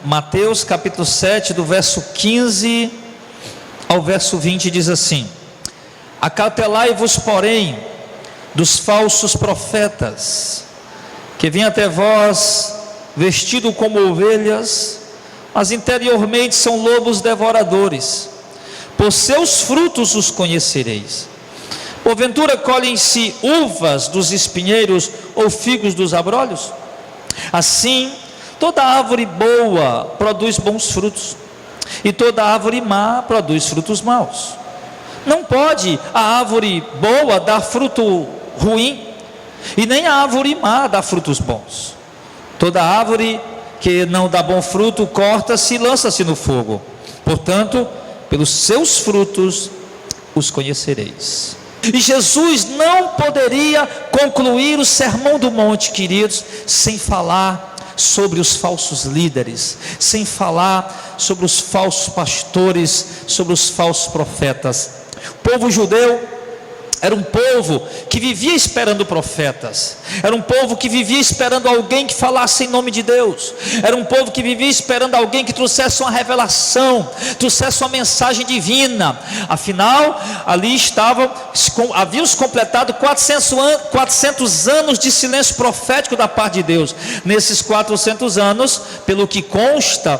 Mateus capítulo 7, do verso 15 ao verso 20, diz assim: acautelai-vos, porém, dos falsos profetas, que vêm até vós vestido como ovelhas, mas interiormente são lobos devoradores. Por seus frutos os conhecereis. Porventura colhem-se uvas dos espinheiros ou figos dos abrolhos? Assim, toda árvore boa produz bons frutos, e toda árvore má produz frutos maus. Não pode a árvore boa dar fruto ruim, e nem a árvore má dar frutos bons. Toda árvore que não dá bom fruto corta-se e lança-se no fogo. Portanto, pelos seus frutos os conhecereis. E Jesus não poderia concluir o Sermão do Monte, queridos, sem falar sobre os falsos líderes, sem falar sobre os falsos pastores, sobre os falsos profetas. O povo judeu era um povo que vivia esperando profetas, era um povo que vivia esperando alguém que falasse em nome de Deus, era um povo que vivia esperando alguém que trouxesse uma revelação, trouxesse uma mensagem divina. Afinal, ali haviam se completado 400 anos de silêncio profético da parte de Deus. Nesses 400 anos, pelo que consta,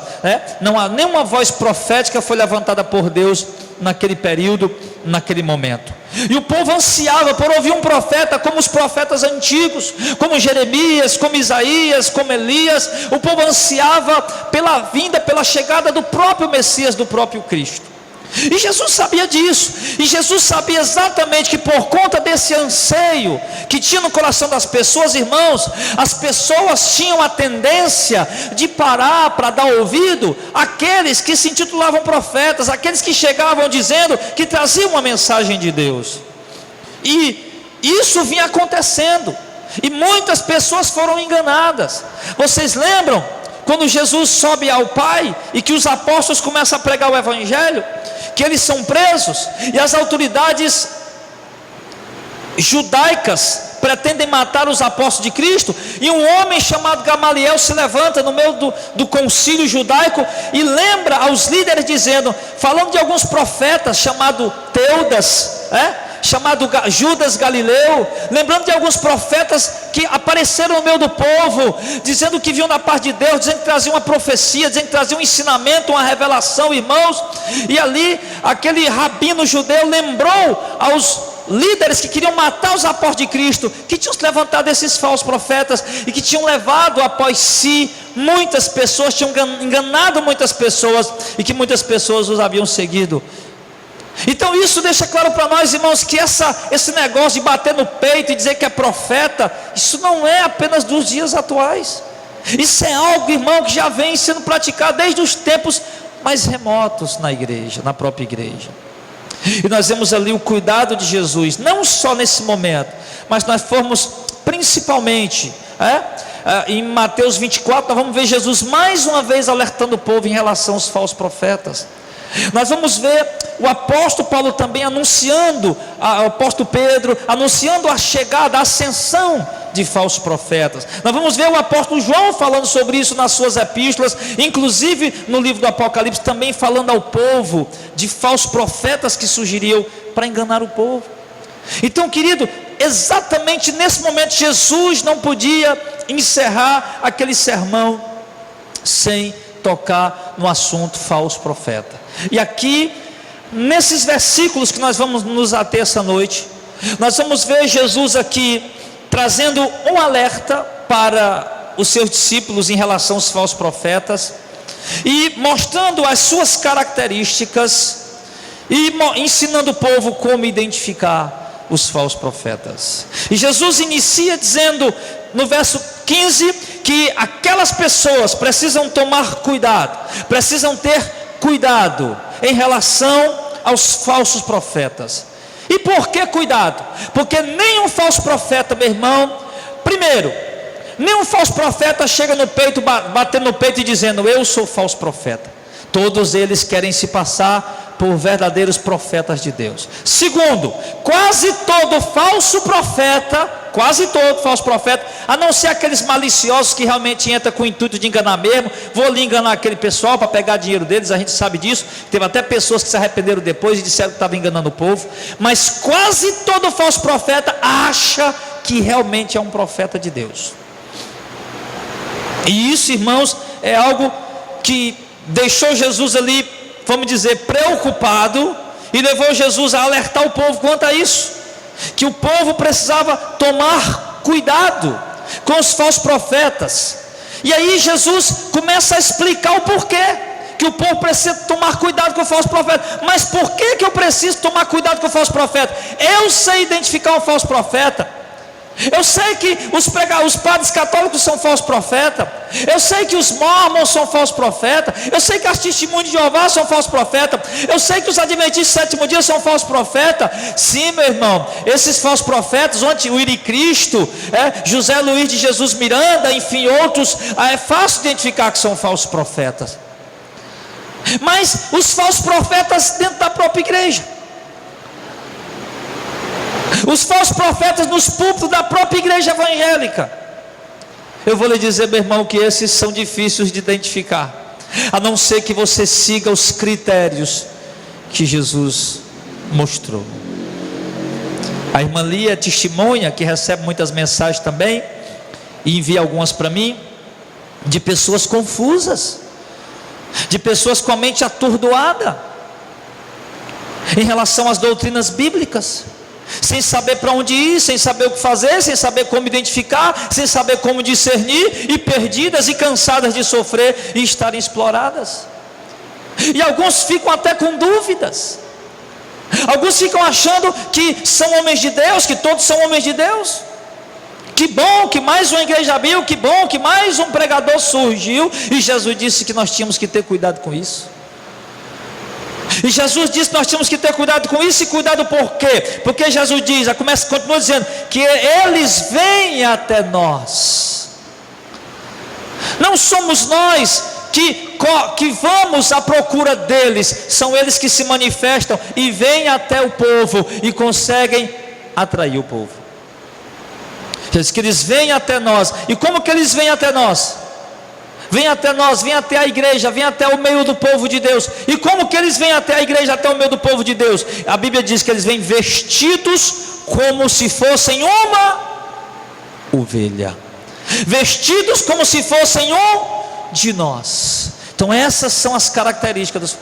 não há nenhuma voz profética foi levantada por Deus naquele período, naquele momento. E o povo ansiava por ouvir um profeta como os profetas antigos, como Jeremias, como Isaías, como Elias. O povo ansiava pela vinda, pela chegada do próprio Messias, do próprio Cristo. E Jesus sabia disso, e Jesus sabia exatamente que por conta desse anseio que tinha no coração das pessoas, irmãos, as pessoas tinham a tendência de parar para dar ouvido àqueles que se intitulavam profetas, aqueles que chegavam dizendo que traziam uma mensagem de Deus. E isso vinha acontecendo, e muitas pessoas foram enganadas. Vocês lembram quando Jesus sobe ao Pai e que os apóstolos começam a pregar o Evangelho, que eles são presos e as autoridades judaicas pretendem matar os apóstolos de Cristo, e um homem chamado Gamaliel se levanta no meio do concílio judaico e lembra aos líderes dizendo, falando de alguns profetas, chamado Teudas, chamado Judas Galileu, lembrando de alguns profetas que apareceram no meio do povo, dizendo que vinham da parte de Deus, dizendo que traziam uma profecia, dizendo que traziam um ensinamento, uma revelação, irmãos. E ali, aquele rabino judeu lembrou aos líderes que queriam matar os apóstolos de Cristo, que tinham se levantado esses falsos profetas, e que tinham levado após si muitas pessoas, tinham enganado muitas pessoas, e que muitas pessoas os haviam seguido. Então isso deixa claro para nós, irmãos, que esse negócio de bater no peito e dizer que é profeta, isso não é apenas dos dias atuais. Isso é algo, irmão, que já vem sendo praticado desde os tempos mais remotos na igreja, na própria igreja. E nós vemos ali o cuidado de Jesus, não só nesse momento, mas nós formos principalmente, em Mateus 24, nós vamos ver Jesus mais uma vez alertando o povo em relação aos falsos profetas. Nós vamos ver o apóstolo Paulo também anunciando, o apóstolo Pedro anunciando a chegada, a ascensão de falsos profetas. Nós vamos ver o apóstolo João falando sobre isso nas suas epístolas, inclusive no livro do Apocalipse, também falando ao povo de falsos profetas que surgiriam para enganar o povo. Então, querido, exatamente nesse momento Jesus não podia encerrar aquele sermão sem tocar no assunto falso profeta. E aqui, nesses versículos que nós vamos nos ater essa noite, nós vamos ver Jesus aqui trazendo um alerta para os seus discípulos em relação aos falsos profetas, e mostrando as suas características, e ensinando o povo como identificar os falsos profetas. E Jesus inicia dizendo no verso 15 que aquelas pessoas precisam tomar cuidado, precisam ter cuidado em relação aos falsos profetas. E por que cuidado? Porque nenhum falso profeta, meu irmão, primeiro, nenhum falso profeta chega no peito, batendo no peito e dizendo, eu sou falso profeta. Todos eles querem se passar por verdadeiros profetas de Deus. Segundo, quase todo falso profeta quase todo falso profeta, a não ser aqueles maliciosos que realmente entram com o intuito de enganar mesmo. Vou ali enganar aquele pessoal para pegar dinheiro deles, a gente sabe disso. Teve até pessoas que se arrependeram depois e disseram que estavam enganando o povo. Mas quase todo falso profeta acha que realmente é um profeta de Deus. E isso, irmãos, é algo que deixou Jesus ali, vamos dizer, preocupado, e levou Jesus a alertar o povo quanto a isso, que o povo precisava tomar cuidado com os falsos profetas. E aí Jesus começa a explicar o porquê que o povo precisa tomar cuidado com o falso profeta. Mas por que eu preciso tomar cuidado com o falso profeta? Eu sei identificar um falso profeta. Eu sei que os padres católicos são falsos profetas. Eu sei que os mormons são falsos profetas. Eu sei que as testemunhas de Jeová são falsos profetas. Eu sei que os adventistas do sétimo dia são falsos profetas. Sim, meu irmão, esses falsos profetas, onde o Iri Cristo, José Luiz de Jesus Miranda, enfim, outros, é fácil identificar que são falsos profetas. Mas os falsos profetas dentro da própria igreja, os falsos profetas nos púlpitos da própria igreja evangélica, eu vou lhe dizer, meu irmão, que esses são difíceis de identificar, a não ser que você siga os critérios que Jesus mostrou. A irmã Lia é testemunha, que recebe muitas mensagens também, e envia algumas para mim, de pessoas confusas, de pessoas com a mente atordoada em relação às doutrinas bíblicas, sem saber para onde ir, sem saber o que fazer, sem saber como identificar, sem saber como discernir, e perdidas e cansadas de sofrer e estarem exploradas. E alguns ficam até com dúvidas, alguns ficam achando que são homens de Deus, que todos são homens de Deus. Que bom que mais uma igreja abriu, que bom que mais um pregador surgiu, e Jesus disse que nós tínhamos que ter cuidado com isso. E Jesus disse que nós tínhamos que ter cuidado com isso. E cuidado por quê? Porque Jesus diz, continua dizendo, que eles vêm até nós. Não somos nós que vamos à procura deles, são eles que se manifestam e vêm até o povo e conseguem atrair o povo. Diz que eles vêm até nós. E como que eles vêm até nós? Vem até nós, vem até a igreja, vem até o meio do povo de Deus. E como que eles vêm até a igreja, até o meio do povo de Deus? A Bíblia diz que eles vêm vestidos como se fossem uma ovelha, vestidos como se fossem um de nós. Então essas são as características.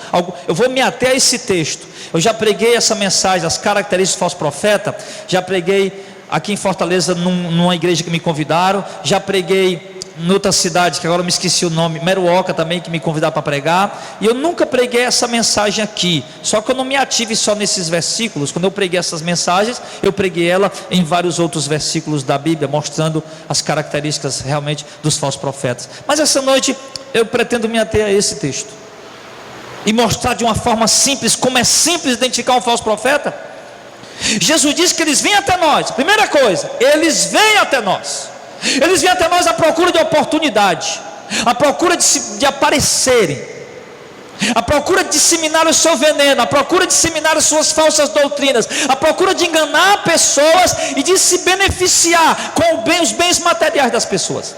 Eu vou me ater a esse texto. Eu já preguei essa mensagem, as características do falso profeta. Já preguei aqui em Fortaleza, numa igreja que me convidaram. Já preguei em outra cidade, que agora eu me esqueci o nome, Meruoca também, que me convidaram para pregar. E eu nunca preguei essa mensagem aqui, só que eu não me ative só nesses versículos. Quando eu preguei essas mensagens, eu preguei ela em vários outros versículos da Bíblia, mostrando as características realmente dos falsos profetas. Mas essa noite eu pretendo me ater a esse texto e mostrar de uma forma simples, como é simples identificar um falso profeta. Jesus disse que eles vêm até nós. Primeira coisa, eles vêm até nós. Eles vêm até nós à procura de oportunidade, à procura de aparecerem, à procura de disseminar o seu veneno, à procura de disseminar as suas falsas doutrinas, à procura de enganar pessoas e de se beneficiar com os bens materiais das pessoas.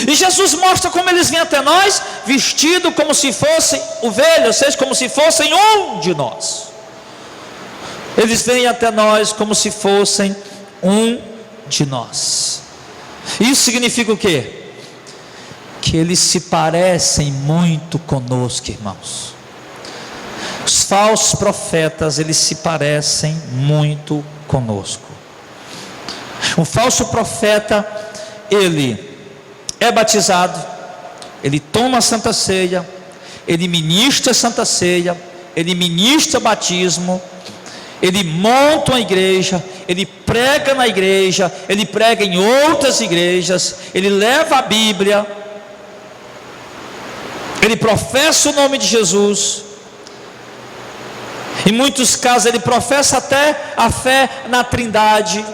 E Jesus mostra como eles vêm até nós, vestidos como se fossem ovelhas, ou seja, como se fossem um de nós. Eles vêm até nós como se fossem um de nós. Isso significa o quê? Que eles se parecem muito conosco, irmãos. Os falsos profetas, eles se parecem muito conosco. Um falso profeta, ele é batizado, ele toma a Santa Ceia, ele ministra a Santa Ceia, ele ministra batismo, ele monta uma igreja, ele prega na igreja, ele prega em outras igrejas, ele leva a Bíblia, ele professa o nome de Jesus. Em muitos casos ele professa até a fé na Trindade,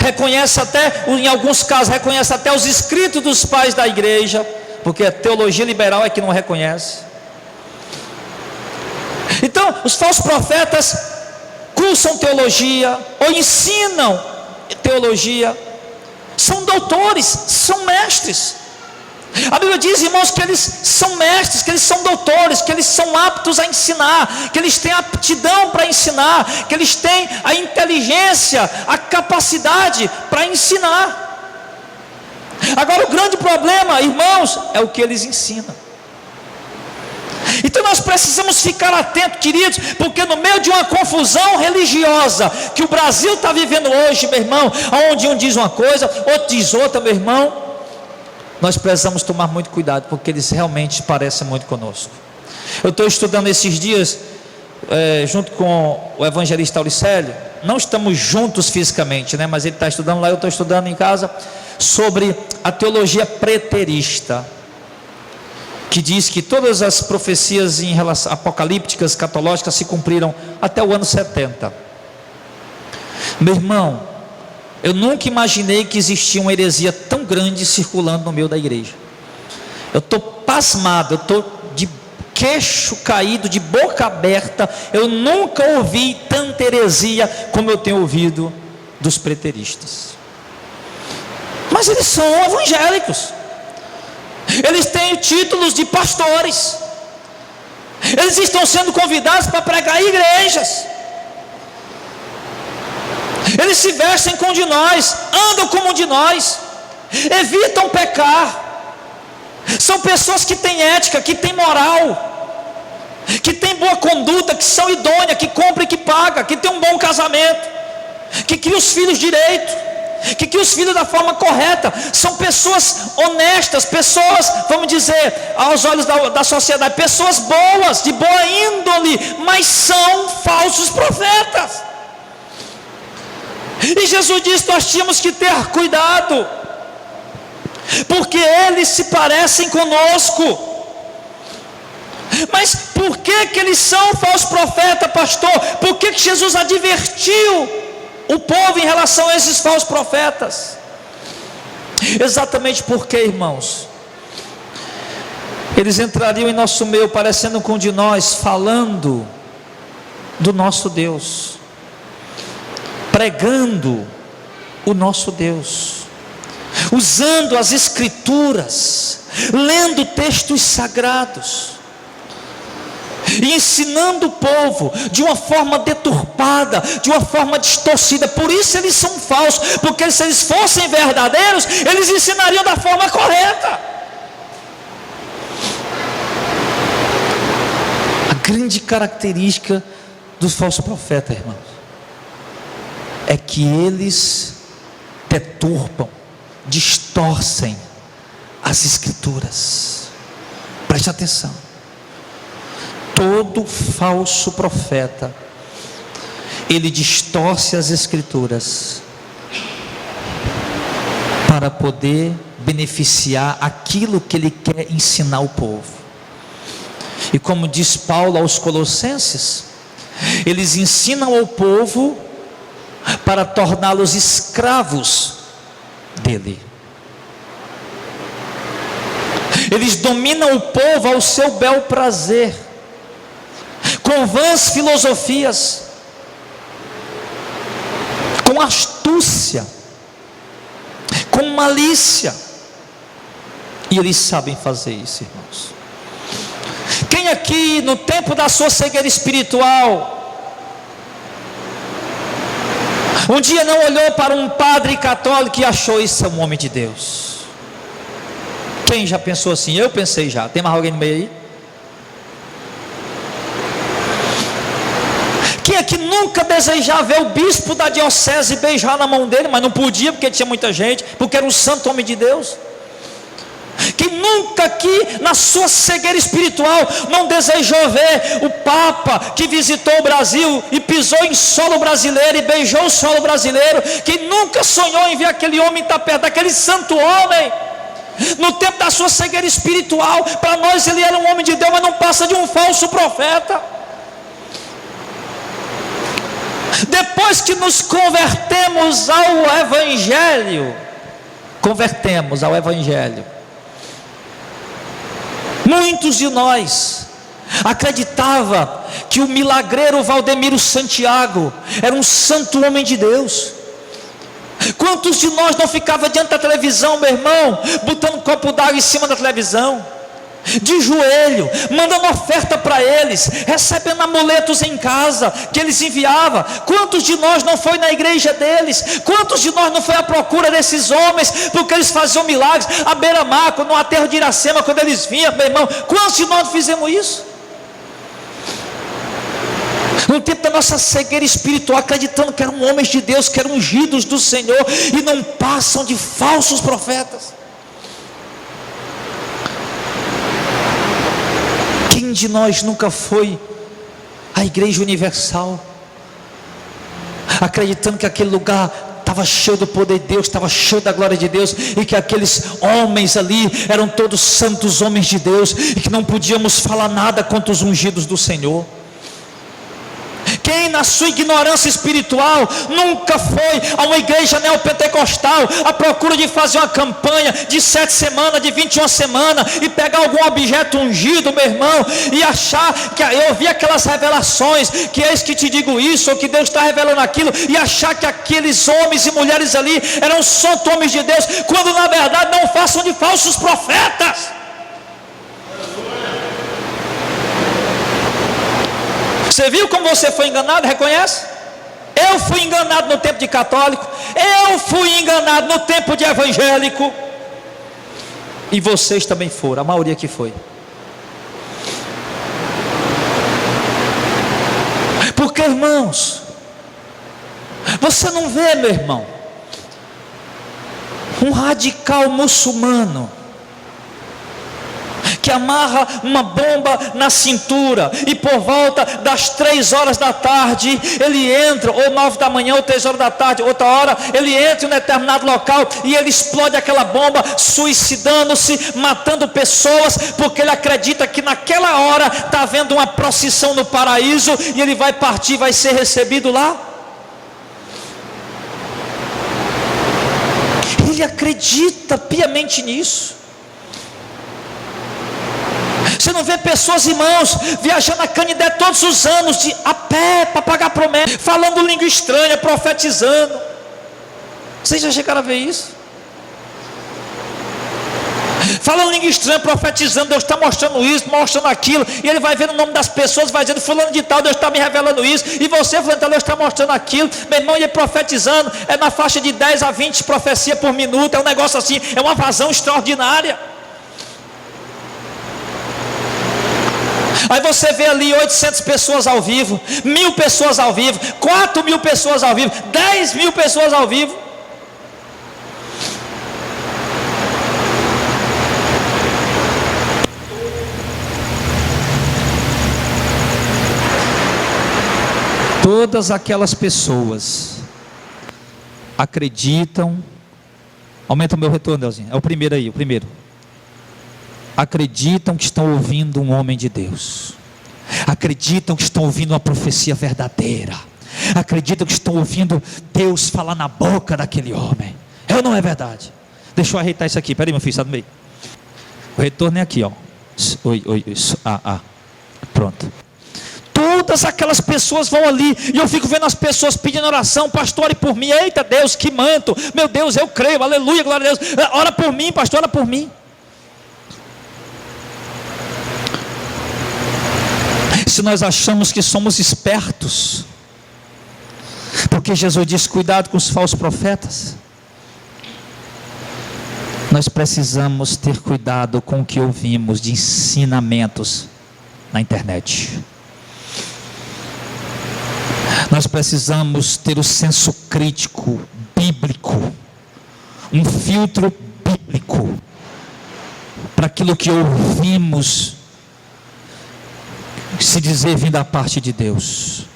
reconhece até, em alguns casos, reconhece até os escritos dos pais da igreja, porque a teologia liberal é que não reconhece. Então, os falsos profetas, cursam teologia ou ensinam teologia, são doutores, são mestres. A Bíblia diz, irmãos, que eles são mestres, que eles são doutores, que eles são aptos a ensinar, que eles têm aptidão para ensinar, que eles têm a inteligência, a capacidade para ensinar. Agora, o grande problema, irmãos, é o que eles ensinam. Então nós precisamos ficar atentos, queridos, porque no meio de uma confusão religiosa que o Brasil está vivendo hoje, meu irmão, onde um diz uma coisa, outro diz outra, meu irmão, nós precisamos tomar muito cuidado, porque eles realmente parecem muito conosco. Eu estou estudando esses dias, junto com o evangelista Auricélio, não estamos juntos fisicamente, né? Mas ele está estudando lá, eu estou estudando em casa, sobre a teologia preterista, que diz que todas as profecias em relação, apocalípticas, escatológicas, se cumpriram até o ano 70. Meu irmão, eu nunca imaginei que existia uma heresia tão grande circulando no meio da igreja. Eu estou pasmado, eu estou de queixo caído, de boca aberta. Eu nunca ouvi tanta heresia como eu tenho ouvido dos preteristas. Mas eles são evangélicos, eles têm títulos de pastores, eles estão sendo convidados para pregar em igrejas, eles se vestem como de nós, andam como de nós, evitam pecar, são pessoas que têm ética, que têm moral, que têm boa conduta, que são idôneas, que compram e que pagam, que têm um bom casamento, que criam os filhos direito, que criam os filhos da forma correta. São pessoas honestas, pessoas, vamos dizer, aos olhos da sociedade, pessoas boas, de boa índole, mas são falsos profetas. E Jesus disse: nós tínhamos que ter cuidado, porque eles se parecem conosco. Mas por que eles são falsos profetas, pastor? Por que Jesus advertiu o povo em relação a esses falsos profetas? Exatamente porque, irmãos, eles entrariam em nosso meio parecendo com um de nós, falando do nosso Deus, pregando o nosso Deus, usando as escrituras, lendo textos sagrados e ensinando o povo de uma forma deturpada, de uma forma distorcida. Por isso eles são falsos, porque se eles fossem verdadeiros, eles ensinariam da forma correta. A grande característica dos falsos profetas, irmãos, é que eles deturpam, distorcem as escrituras. Preste atenção. Todo falso profeta, ele distorce as escrituras para poder beneficiar aquilo que ele quer ensinar ao povo. E como diz Paulo aos Colossenses, eles ensinam ao povo para torná-los escravos dele. Eles dominam o povo ao seu bel prazer, com vãs filosofias, com astúcia, com malícia. E eles sabem fazer isso, irmãos. Quem aqui no tempo da sua cegueira espiritual um dia não olhou para um padre católico e achou: isso é um homem de Deus? Quem já pensou assim? Eu pensei já. Tem mais alguém no meio aí? Quem aqui nunca desejava ver o bispo da diocese beijar na mão dele, mas não podia porque tinha muita gente, porque era um santo homem de Deus? Quem nunca aqui na sua cegueira espiritual não desejou ver o Papa que visitou o Brasil e pisou em solo brasileiro e beijou o solo brasileiro? Quem nunca sonhou em ver aquele homem estar perto daquele santo homem? No tempo da sua cegueira espiritual, para nós ele era um homem de Deus, mas não passa de um falso profeta. Depois que nos convertemos ao Evangelho, muitos de nós acreditava que o milagreiro Valdemiro Santiago era um santo homem de Deus. Quantos de nós não ficava diante da televisão, meu irmão, botando um copo d'água em cima da televisão, de joelho, mandando oferta para eles, recebendo amuletos em casa que eles enviavam? Quantos de nós não foi na igreja deles? Quantos de nós não foi à procura desses homens, porque eles faziam milagres à beira-mar, no aterro de Iracema, quando eles vinham, meu irmão? Quantos de nós fizemos isso? No tempo da nossa cegueira espiritual, acreditando que eram homens de Deus, que eram ungidos do Senhor, e não passam de falsos profetas. Quem de nós nunca foi à Igreja Universal, acreditando que aquele lugar estava cheio do poder de Deus, estava cheio da glória de Deus, e que aqueles homens ali eram todos santos homens de Deus, e que não podíamos falar nada contra os ungidos do Senhor? Quem na sua ignorância espiritual nunca foi a uma igreja neopentecostal à procura de fazer uma campanha de 7 semanas, de 21 semanas, e pegar algum objeto ungido, meu irmão, e achar que eu vi aquelas revelações, que eis que te digo isso, ou que Deus está revelando aquilo, e achar que aqueles homens e mulheres ali eram santos homens de Deus, quando na verdade não façam de falsos profetas. Você viu como você foi enganado? Reconhece? Eu fui enganado no tempo de católico, eu fui enganado no tempo de evangélico, e vocês também foram, a maioria que foi. Porque, irmãos, você não vê, meu irmão, um radical muçulmano que amarra uma bomba na cintura, e por volta das 3 horas da tarde ele entra, ou 9 da manhã, ou 3 horas da tarde, outra hora ele entra em um determinado local, e ele explode aquela bomba, suicidando-se, matando pessoas, porque ele acredita que naquela hora está havendo uma procissão no paraíso, e ele vai partir, vai ser recebido lá. Ele acredita piamente nisso. Você não vê pessoas, irmãos, viajando a Canindé todos os anos, a pé, para pagar promessa, falando língua estranha, profetizando. Vocês já chegaram a ver isso? Falando língua estranha, profetizando, Deus está mostrando isso, mostrando aquilo, e ele vai vendo o nome das pessoas, vai dizendo, fulano de tal, Deus está me revelando isso, e você, fulano de tal, Deus está mostrando aquilo, meu irmão, e ele profetizando, é na faixa de 10 a 20 profecia por minuto, é um negócio assim, é uma vazão extraordinária. Aí você vê ali 800 pessoas ao vivo, 1000 pessoas ao vivo, 4.000 pessoas ao vivo, 10.000 pessoas ao vivo. Todas aquelas pessoas acreditam. Aumenta o meu retorno, Delzinho. É o primeiro aí, o primeiro. Acreditam que estão ouvindo um homem de Deus, acreditam que estão ouvindo uma profecia verdadeira, acreditam que estão ouvindo Deus falar na boca daquele homem. É ou não é verdade? Deixa eu ajeitar isso aqui, peraí, meu filho, está no meio. O retorno é aqui, ó. Oi, pronto. Todas aquelas pessoas vão ali, e eu fico vendo as pessoas pedindo oração, pastor, ore por mim. Eita Deus, que manto, meu Deus, eu creio, aleluia, glória a Deus, ora por mim, pastor, ora por mim. Se nós achamos que somos espertos, porque Jesus disse, cuidado com os falsos profetas, nós precisamos ter cuidado com o que ouvimos de ensinamentos na internet. Nós precisamos ter o senso crítico, bíblico, um filtro bíblico, para aquilo que ouvimos se dizer vindo da parte de Deus.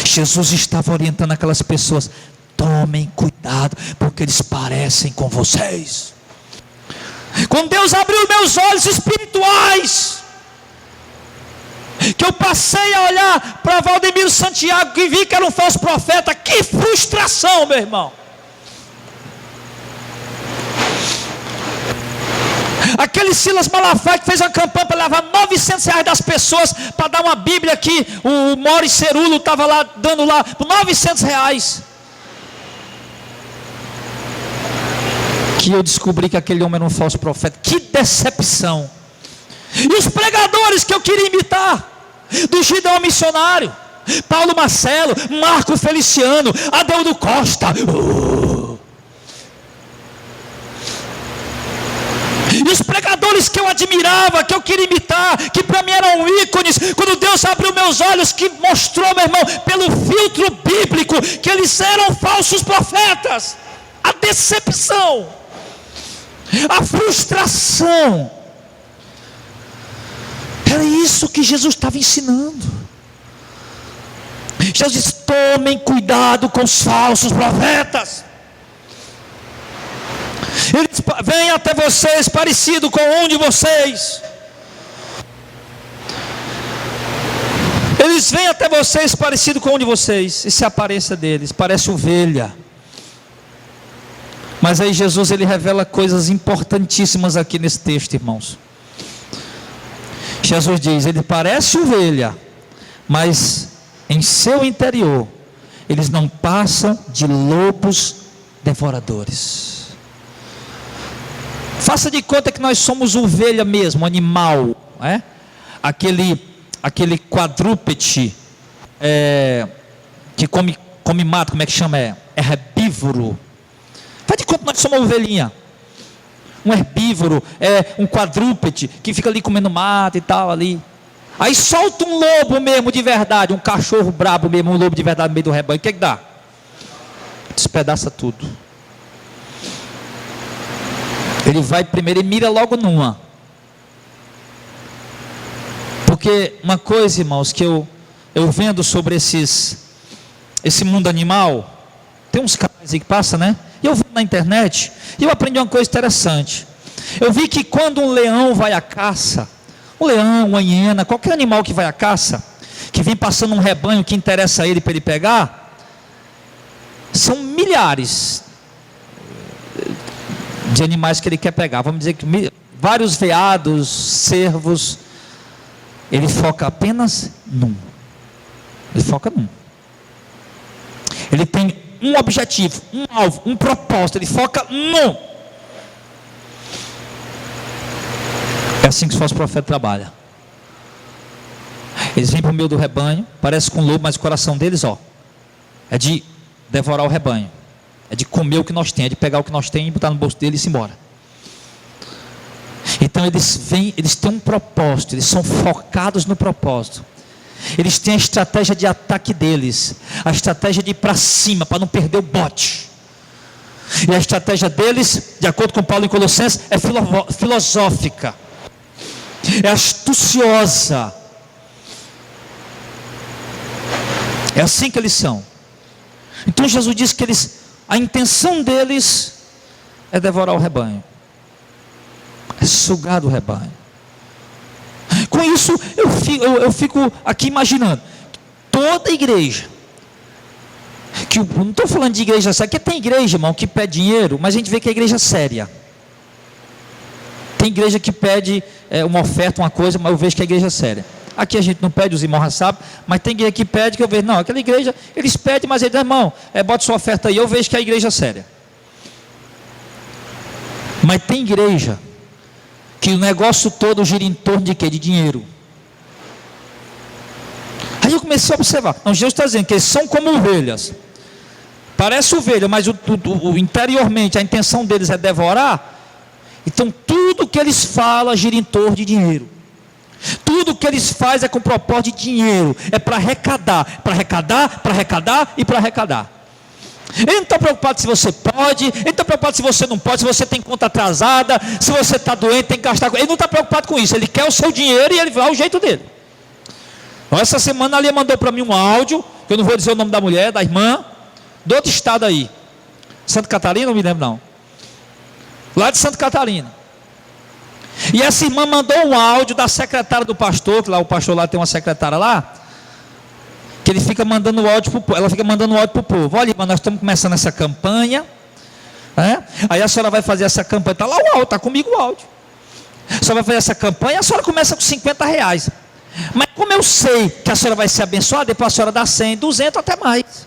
Jesus estava orientando aquelas pessoas, tomem cuidado, porque eles parecem com vocês. Quando Deus abriu meus olhos espirituais, que eu passei a olhar para Valdemiro Santiago, que vi que era um falso profeta, que frustração, meu irmão. Aquele Silas Malafaia que fez uma campanha para levar R$900 das pessoas para dar uma Bíblia aqui. O Mori Cerulo estava lá dando lá por R$900. Que eu descobri que aquele homem era um falso profeta. Que decepção! E os pregadores que eu queria imitar, do Gideão Missionário, Paulo Marcelo, Marco Feliciano, Adeudo Costa. E os pregadores que eu admirava, que eu queria imitar, que para mim eram ícones, quando Deus abriu meus olhos, que mostrou, meu irmão, pelo filtro bíblico, que eles eram falsos profetas. A decepção, a frustração. Era isso que Jesus estava ensinando. Jesus disse: tomem cuidado com os falsos profetas. Eles vêm até vocês parecido com um de vocês. Eles vêm até vocês parecido com um de vocês. Essa é a aparência deles, parece ovelha. Mas aí Jesus, ele revela coisas importantíssimas aqui nesse texto, irmãos. Jesus diz: ele parece ovelha, mas em seu interior eles não passam de lobos devoradores. Faça de conta que nós somos ovelha mesmo, animal, aquele quadrúpede que come mato, como é que chama? É herbívoro. Faz de conta que nós somos uma ovelhinha. Um herbívoro, um quadrúpede que fica ali comendo mato e tal ali. Aí solta um lobo mesmo de verdade, um cachorro brabo mesmo, um lobo de verdade no meio do rebanho. O que dá? Despedaça tudo. Ele vai primeiro e mira logo numa. Porque uma coisa, irmãos, que eu vendo sobre esse mundo animal, tem uns canais aí que passa, né? E eu vi na internet, e eu aprendi uma coisa interessante. Eu vi que quando um leão vai à caça, um leão, uma hiena, qualquer animal que vai à caça, que vem passando um rebanho que interessa a ele para ele pegar, são milhares de animais que ele quer pegar. Vamos dizer que vários veados, cervos. Ele foca apenas num. Ele foca num. Ele tem um objetivo, um alvo, um propósito. Ele foca num. É assim que os falsos profetas trabalham. Eles vêm para o meio do rebanho, parece com um lobo, mas o coração deles, é de devorar o rebanho. É de comer o que nós temos, é de pegar o que nós temos e botar no bolso dele e ir embora. Então eles têm um propósito, eles são focados no propósito. Eles têm a estratégia de ataque deles, a estratégia de ir para cima, para não perder o bote. E a estratégia deles, de acordo com Paulo em Colossenses, é filosófica, é astuciosa. É assim que eles são. Então Jesus diz que a intenção deles é devorar o rebanho, é sugar do rebanho. Com isso eu fico aqui imaginando toda igreja, que eu não estou falando de igreja séria, porque tem igreja, irmão, que pede dinheiro, mas a gente vê que é igreja séria. Tem igreja que pede uma oferta, uma coisa, mas eu vejo que é igreja séria. Aqui a gente não pede, os irmãos já sabem, mas tem igreja que pede, que eu vejo, não, aquela igreja, eles pedem, mas eles dizem, irmão, bota sua oferta aí, eu vejo que é a igreja séria. Mas tem igreja que o negócio todo gira em torno de quê? De dinheiro. Aí eu comecei a observar, não, Jesus está dizendo que eles são como ovelhas, parece ovelha, mas interiormente a intenção deles é devorar. Então tudo que eles falam gira em torno de dinheiro. Tudo que eles fazem é com propósito de dinheiro, é para arrecadar, para arrecadar, para arrecadar e para arrecadar. Ele não está preocupado se você pode, ele não está preocupado se você não pode, se você tem conta atrasada, se você está doente, tem que gastar. Ele não está preocupado com isso, ele quer o seu dinheiro e ele vai ao jeito dele. Essa semana a Lia mandou para mim um áudio, que eu não vou dizer o nome da mulher, da irmã, do outro estado aí, Santa Catarina, não me lembro não, lá de Santa Catarina. E essa irmã mandou um áudio da secretária do pastor, que lá o pastor lá tem uma secretária lá, que ele fica mandando áudio para o povo, ela fica mandando áudio para o povo. Olha, irmã, nós estamos começando essa campanha, aí a senhora vai fazer essa campanha, está lá o áudio, está comigo o áudio. A senhora vai fazer essa campanha, a senhora começa com R$50. Mas como eu sei que a senhora vai ser abençoada, depois a senhora dá 100, 200, até mais.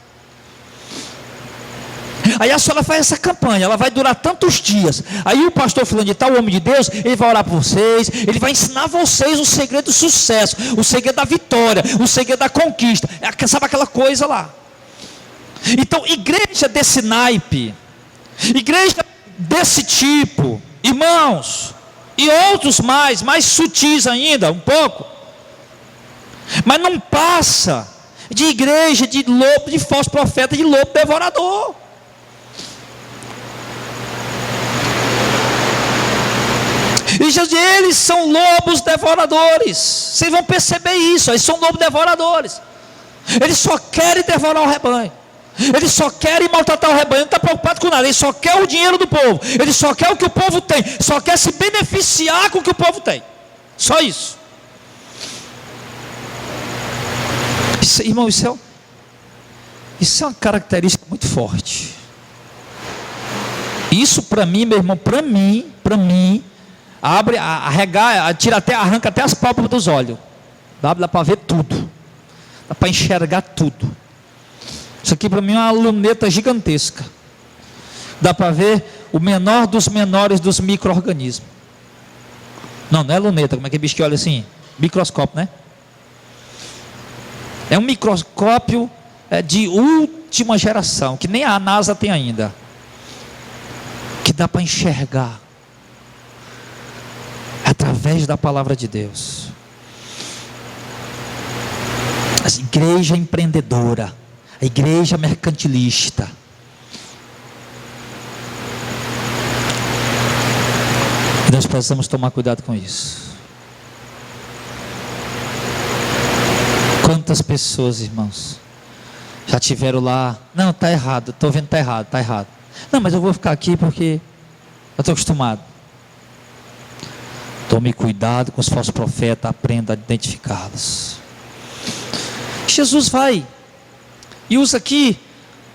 Aí a senhora faz essa campanha, ela vai durar tantos dias. Aí o pastor fulano de tal, o homem de Deus, ele vai orar por vocês, ele vai ensinar vocês o segredo do sucesso, o segredo da vitória, o segredo da conquista. Sabe aquela coisa lá? Então, igreja desse naipe, igreja desse tipo, irmãos, e outros mais sutis ainda, um pouco, mas não passa de igreja de lobo, de falso profeta, de lobo devorador. E Jesus diz, eles são lobos devoradores. Vocês vão perceber isso, eles são lobos devoradores. Eles só querem devorar o rebanho. Eles só querem maltratar o rebanho, não está preocupado com nada. Eles só querem o dinheiro do povo. Eles só querem o que o povo tem. Só quer se beneficiar com o que o povo tem. Só isso. Irmão, isso é uma característica muito forte. Isso para mim, meu irmão, para mim, arranca até as pálpebras dos olhos. Dá para ver tudo. Dá para enxergar tudo. Isso aqui para mim é uma luneta gigantesca. Dá para ver o menor dos menores dos micro-organismos. Não é luneta, como é que bicho que olha assim? Microscópio, né? É um microscópio de última geração, que nem a NASA tem ainda. Que dá para enxergar através da palavra de Deus. A igreja empreendedora, a igreja mercantilista. E nós precisamos tomar cuidado com isso. Quantas pessoas, irmãos, já tiveram lá, não, está errado, estou vendo que está errado. Não, mas eu vou ficar aqui porque eu estou acostumado. Tome cuidado com os falsos profetas, aprenda a identificá-los. Jesus vai e usa aqui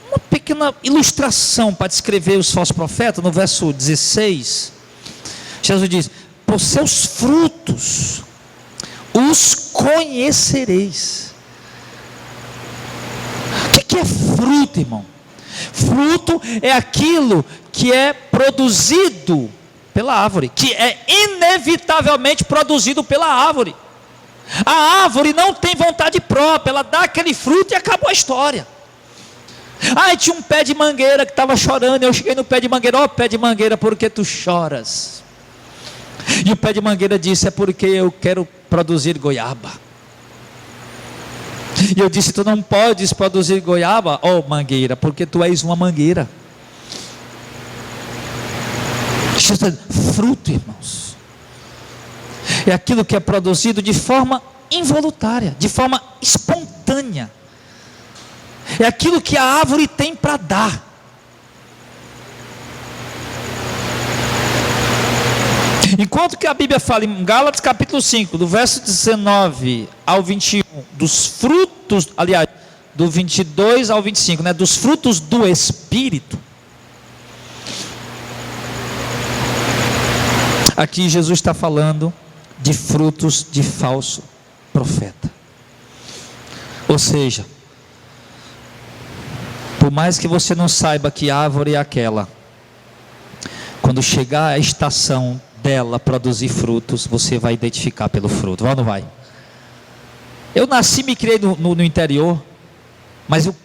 uma pequena ilustração para descrever os falsos profetas. No verso 16, Jesus diz, por seus frutos os conhecereis. O que é fruto, irmão? Fruto é aquilo que é produzido pela árvore, que é inevitavelmente produzido pela árvore. A árvore não tem vontade própria, ela dá aquele fruto e acabou a história. Tinha um pé de mangueira que estava chorando, eu cheguei no pé de mangueira, pé de mangueira, por que tu choras? E o pé de mangueira disse, é porque eu quero produzir goiaba. E eu disse, tu não podes produzir goiaba, mangueira, porque tu és uma mangueira. Fruto, irmãos, é aquilo que é produzido de forma involuntária, de forma espontânea. É aquilo que a árvore tem para dar. Enquanto que a Bíblia fala em Gálatas capítulo 5, do verso 19 ao 21, dos frutos, aliás, do 22 ao 25, né, dos frutos do Espírito. Aqui Jesus está falando de frutos de falso profeta. Ou seja, por mais que você não saiba que árvore é aquela, quando chegar a estação dela produzir frutos, você vai identificar pelo fruto, vai ou não vai? Eu nasci e me criei no interior, mas eu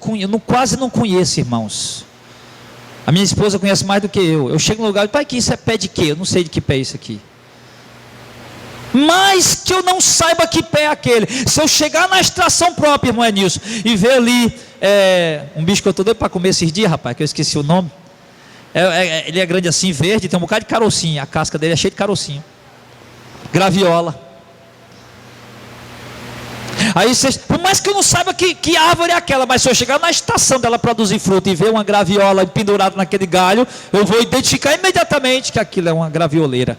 quase não conheço, irmãos. A minha esposa conhece mais do que eu. Eu chego no lugar e pai, que isso é pé de quê? Eu não sei de que pé é isso aqui. Mas que eu não saiba que pé é aquele. Se eu chegar na extração própria, irmão Nilson, e ver ali um bicho que eu estou doido para comer esses dias, rapaz, que eu esqueci o nome. Ele é grande assim, verde, tem um bocado de carocinho. A casca dele é cheia de carocinho. Graviola. Aí vocês, por mais que eu não saiba que árvore é aquela, mas se eu chegar na estação dela produzir fruto e ver uma graviola pendurada naquele galho, eu vou identificar imediatamente que aquilo é uma gravioleira.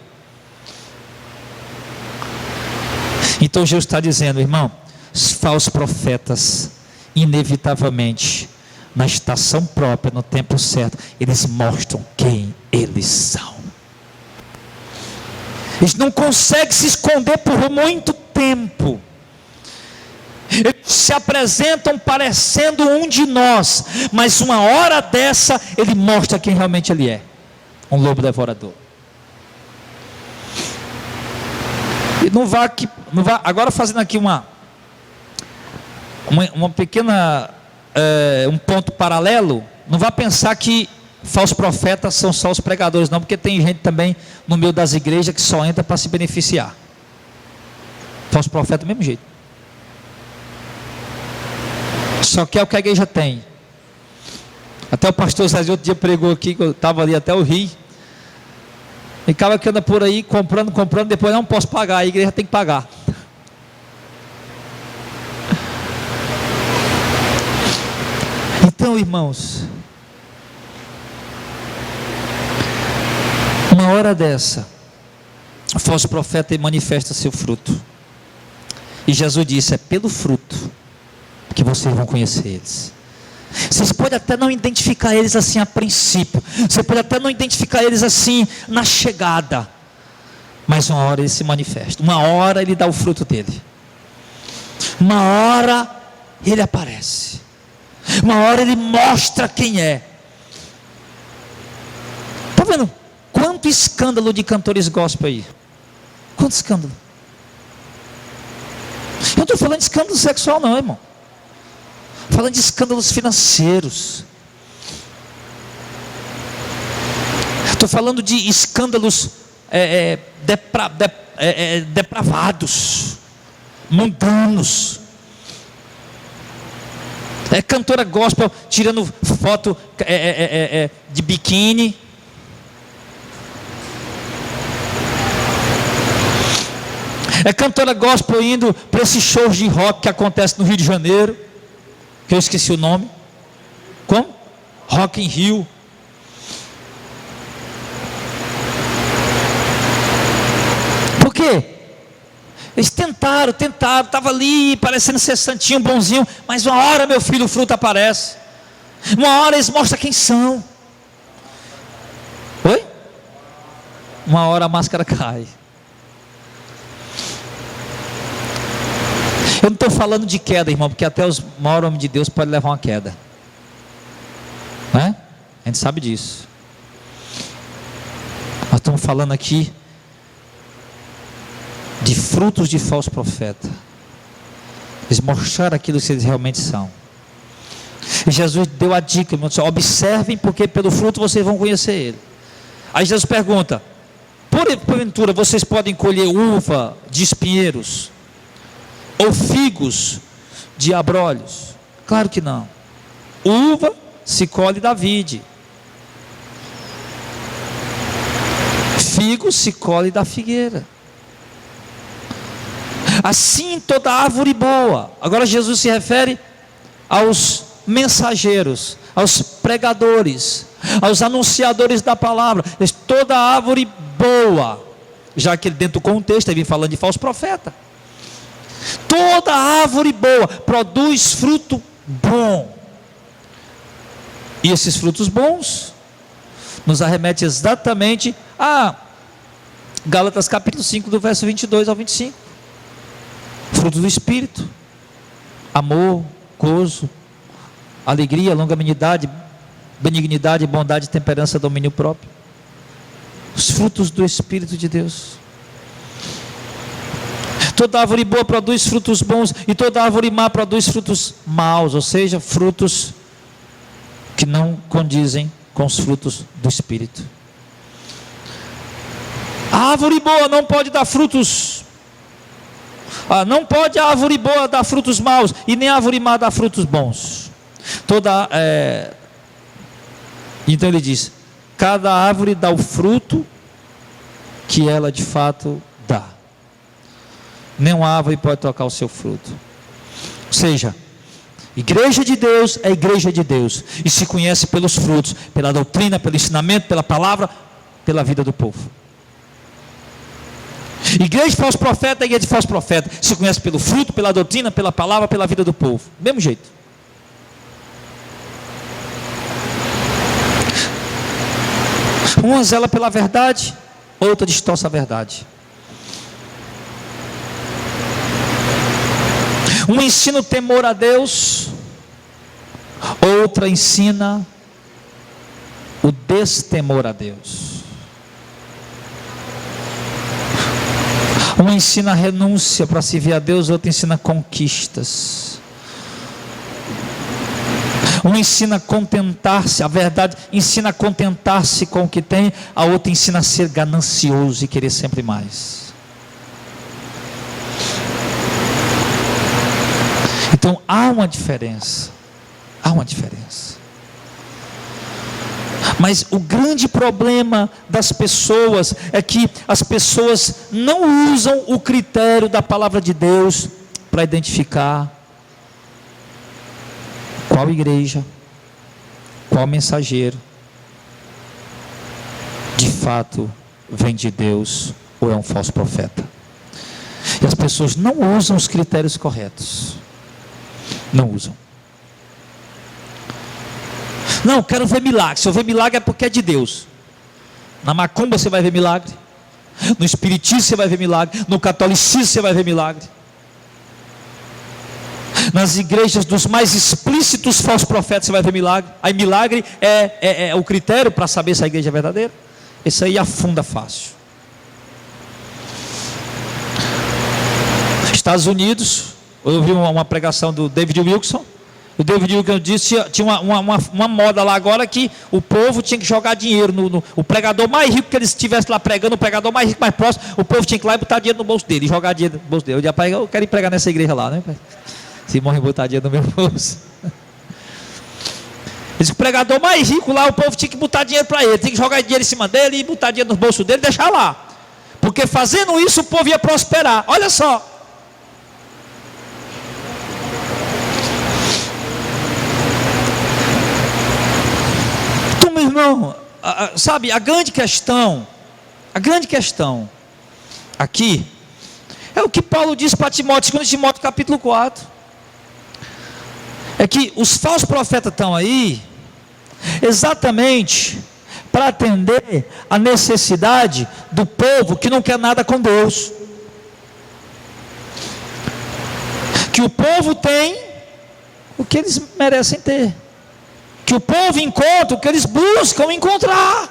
Então Jesus está dizendo, irmão, os falsos profetas, inevitavelmente, na estação própria, no tempo certo, eles mostram quem eles são. Eles não conseguem se esconder por muito tempo. Eles se apresentam parecendo um de nós, mas uma hora dessa ele mostra quem realmente ele é: um lobo devorador. E não vá agora fazendo aqui uma pequena um ponto paralelo. Não vá pensar que falsos profetas são só os pregadores, não, porque tem gente também no meio das igrejas que só entra para se beneficiar. Falso profeta do mesmo jeito, só que é o que a igreja tem. Até o pastor Zé outro dia pregou aqui, que eu estava ali até o Rio, e acaba que anda por aí comprando, depois não posso pagar, a igreja tem que pagar. Então, irmãos, uma hora dessa, o falso profeta manifesta seu fruto, e Jesus disse: é pelo fruto que vocês vão conhecer eles. Vocês podem até não identificar eles assim a princípio, você pode até não identificar eles assim na chegada, mas uma hora ele se manifesta, uma hora ele dá o fruto dele, uma hora ele aparece, uma hora ele mostra quem é. Está vendo quanto escândalo de cantores gospel aí? Quanto escândalo? Eu não estou falando de escândalo sexual não, irmão, falando de escândalos financeiros. Estou falando de escândalos depravados, mundanos. É cantora gospel tirando foto de biquíni. É cantora gospel indo para esses shows de rock que acontece no Rio de Janeiro, que eu esqueci o nome. Como? Rock in Rio. Por quê? Eles tentaram, estava ali parecendo ser santinho, bonzinho, mas uma hora, meu filho, o fruto aparece. Uma hora eles mostram quem são. Oi? Uma hora a máscara cai. Eu não estou falando de queda, irmão, porque até os maiores homens de Deus podem levar uma queda, né? A gente sabe disso. Nós estamos falando aqui de frutos de falso profeta. Eles mostraram aquilo que eles realmente são. E Jesus deu a dica, irmão, observem, porque pelo fruto vocês vão conhecer ele. Aí Jesus pergunta: porventura vocês podem colher uva de espinheiros ou figos de abrolhos? Claro que não. Uva se colhe da vide, figo se colhe da figueira. Assim toda árvore boa. Agora Jesus se refere aos mensageiros, aos pregadores, aos anunciadores da palavra. Toda árvore boa, já que dentro do contexto ele vem falando de falso profeta. Toda árvore boa produz fruto bom. E esses frutos bons nos arremete exatamente a Gálatas capítulo 5, do verso 22 ao 25. Fruto do Espírito: amor, gozo, alegria, longanimidade, benignidade, bondade, temperança, domínio próprio. Os frutos do Espírito de Deus. Toda árvore boa produz frutos bons, e toda árvore má produz frutos maus, ou seja, frutos que não condizem com os frutos do Espírito. A árvore boa não pode dar frutos, não pode a árvore boa dar frutos maus, e nem a árvore má dar frutos bons. Então ele diz: cada árvore dá o fruto que ela de fato dá. Nenhuma árvore pode tocar o seu fruto. Ou seja, igreja de Deus é igreja de Deus, e se conhece pelos frutos, pela doutrina, pelo ensinamento, pela palavra, pela vida do povo. Igreja de falso profeta é igreja de falso profeta, se conhece pelo fruto, pela doutrina, pela palavra, pela vida do povo. Do mesmo jeito. Uma zela pela verdade, outra distorce a verdade. Uma ensina o temor a Deus, outra ensina o destemor a Deus. Uma ensina a renúncia para servir a Deus, outra ensina conquistas. Uma ensina a contentar-se, a verdade ensina a contentar-se com o que tem, a outra ensina a ser ganancioso e querer sempre mais. Então há uma diferença, Mas o grande problema das pessoas é que as pessoas não usam o critério da palavra de Deus para identificar qual igreja, qual mensageiro de fato vem de Deus ou é um falso profeta. E as pessoas não usam os critérios corretos. Não usam. Não, quero ver milagre. Se eu ver milagre é porque é de Deus. Na macumba você vai ver milagre. No espiritismo você vai ver milagre. No catolicismo você vai ver milagre. Nas igrejas dos mais explícitos falsos profetas você vai ver milagre. Aí milagre é o critério para saber se a igreja é verdadeira. Isso aí afunda fácil. Estados Unidos, eu ouvi uma pregação do David Wilkerson. O David Wilkerson disse que tinha uma moda lá agora que o povo tinha que jogar dinheiro o pregador mais rico que eles estivessem lá pregando, o pregador mais rico, mais próximo, o povo tinha que ir lá e botar dinheiro no bolso dele, e jogar dinheiro no bolso dele. Eu quero ir pregar nessa igreja lá, né? Se morre botar dinheiro no meu bolso. Diz que o pregador mais rico lá, o povo tinha que botar dinheiro para ele, tinha que jogar dinheiro em cima dele e botar dinheiro no bolso dele e deixar lá. Porque fazendo isso o povo ia prosperar. Olha só. Irmão, sabe, a grande questão aqui é o que Paulo diz para Timóteo, 2 Timóteo capítulo 4, é que os falsos profetas estão aí exatamente para atender a necessidade do povo que não quer nada com Deus, que o povo tem o que eles merecem ter, que o povo encontra o que eles buscam encontrar.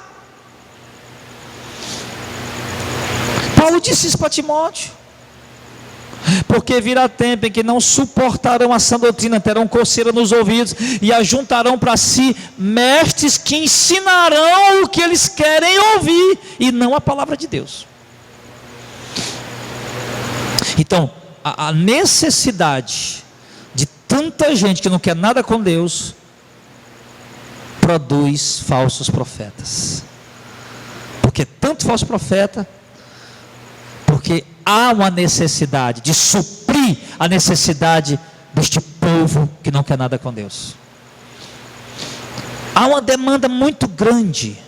Paulo disse isso para Timóteo. Porque virá tempo em que não suportarão a sã doutrina, terão coceira nos ouvidos e ajuntarão para si mestres que ensinarão o que eles querem ouvir e não a palavra de Deus. Então, a necessidade de tanta gente que não quer nada com Deus produz falsos profetas. Porque tanto falso profeta, porque há uma necessidade de suprir a necessidade deste povo que não quer nada com Deus. Há uma demanda muito grande.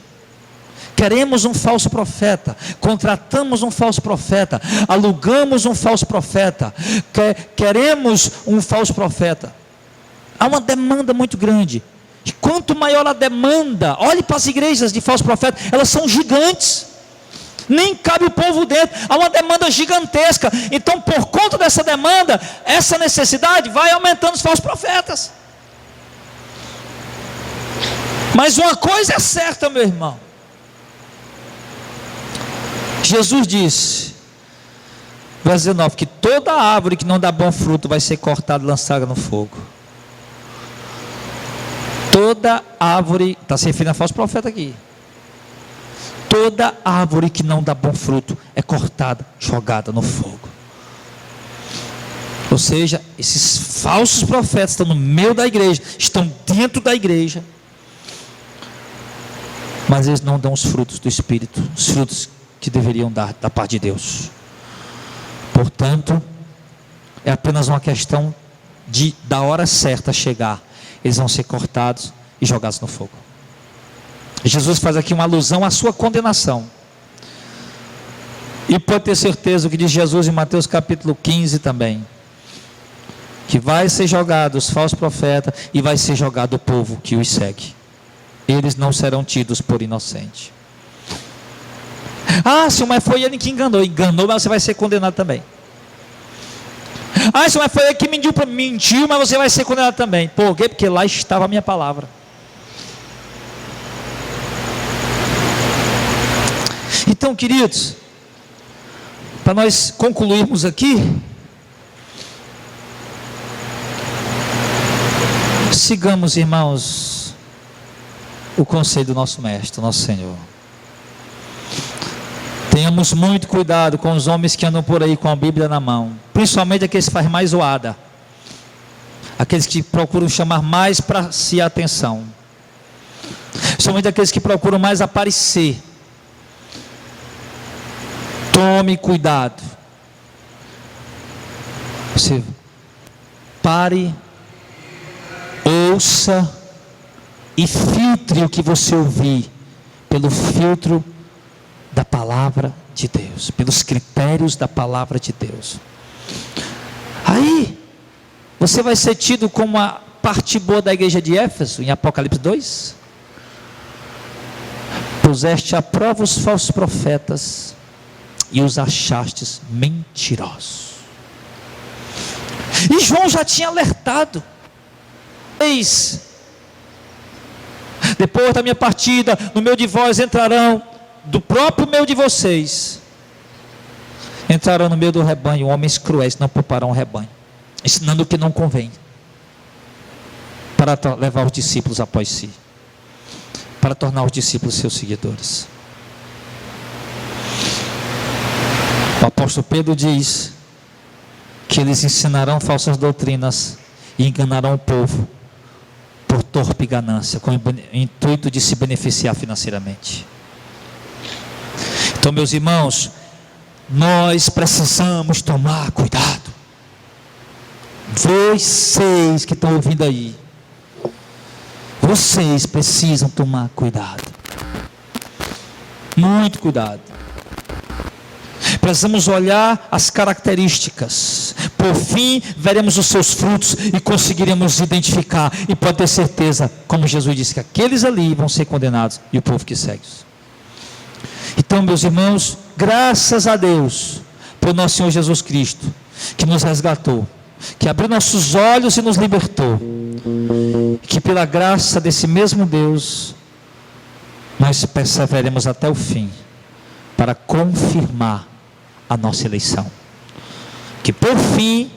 Queremos um falso profeta, contratamos um falso profeta, alugamos um falso profeta, queremos um falso profeta. Há uma demanda muito grande. E quanto maior a demanda, olhe para as igrejas de falsos profetas, elas são gigantes, nem cabe o povo dentro, há uma demanda gigantesca. Então por conta dessa demanda, essa necessidade vai aumentando os falsos profetas. Mas uma coisa é certa, meu irmão, Jesus disse, verso 19, que toda árvore que não dá bom fruto vai ser cortada e lançada no fogo. Toda árvore, está se referindo a falso profeta aqui. Toda árvore que não dá bom fruto é cortada, jogada no fogo. Ou seja, esses falsos profetas estão no meio da igreja, estão dentro da igreja, mas eles não dão os frutos do Espírito, os frutos que deveriam dar da parte de Deus. Portanto, é apenas uma questão da hora certa chegar. Eles vão ser cortados e jogados no fogo. Jesus faz aqui uma alusão à sua condenação. E pode ter certeza o que diz Jesus em Mateus capítulo 15 também, que vai ser jogado os falsos profetas e vai ser jogado o povo que os segue. Eles não serão tidos por inocentes. Ah, senhor, mas foi ele que enganou, mas você vai ser condenado também. Ah, isso foi ele que mentiu para mim. Mentiu, mas você vai ser condenado também. Por quê? Porque lá estava a minha palavra. Então, queridos, para nós concluirmos aqui, sigamos, irmãos, o conselho do nosso Mestre, nosso Senhor. Tenhamos muito cuidado com os homens que andam por aí com a Bíblia na mão, principalmente aqueles que fazem mais zoada, aqueles que procuram chamar mais para si a atenção, somente aqueles que procuram mais aparecer. Tome cuidado. Você pare, ouça e filtre o que você ouvir pelo filtro da palavra de Deus, pelos critérios da palavra de Deus. Aí você vai ser tido como a parte boa da igreja de Éfeso, em Apocalipse 2. Puseste à prova os falsos profetas e os achastes mentirosos. E João já tinha alertado. Depois da minha partida, no meio de vós entrarão, do próprio meio de vocês, entrarão no meio do rebanho homens cruéis, não pouparão o rebanho, ensinando o que não convém, para levar os discípulos após si, para tornar os discípulos seus seguidores. O apóstolo Pedro diz que eles ensinarão falsas doutrinas e enganarão o povo por torpe ganância, com o intuito de se beneficiar financeiramente. Então, meus irmãos, nós precisamos tomar cuidado. Vocês que estão ouvindo aí, vocês precisam tomar cuidado, muito cuidado. Precisamos olhar as características. Por fim, veremos os seus frutos e conseguiremos identificar. E pode ter certeza, como Jesus disse, que aqueles ali vão ser condenados e o povo que segue. Então, meus irmãos, graças a Deus por nosso Senhor Jesus Cristo, que nos resgatou, que abriu nossos olhos e nos libertou, que pela graça desse mesmo Deus nós perseveremos até o fim para confirmar a nossa eleição, que por fim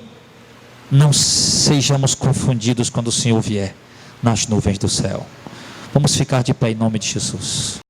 não sejamos confundidos quando o Senhor vier nas nuvens do céu. Vamos ficar de pé em nome de Jesus.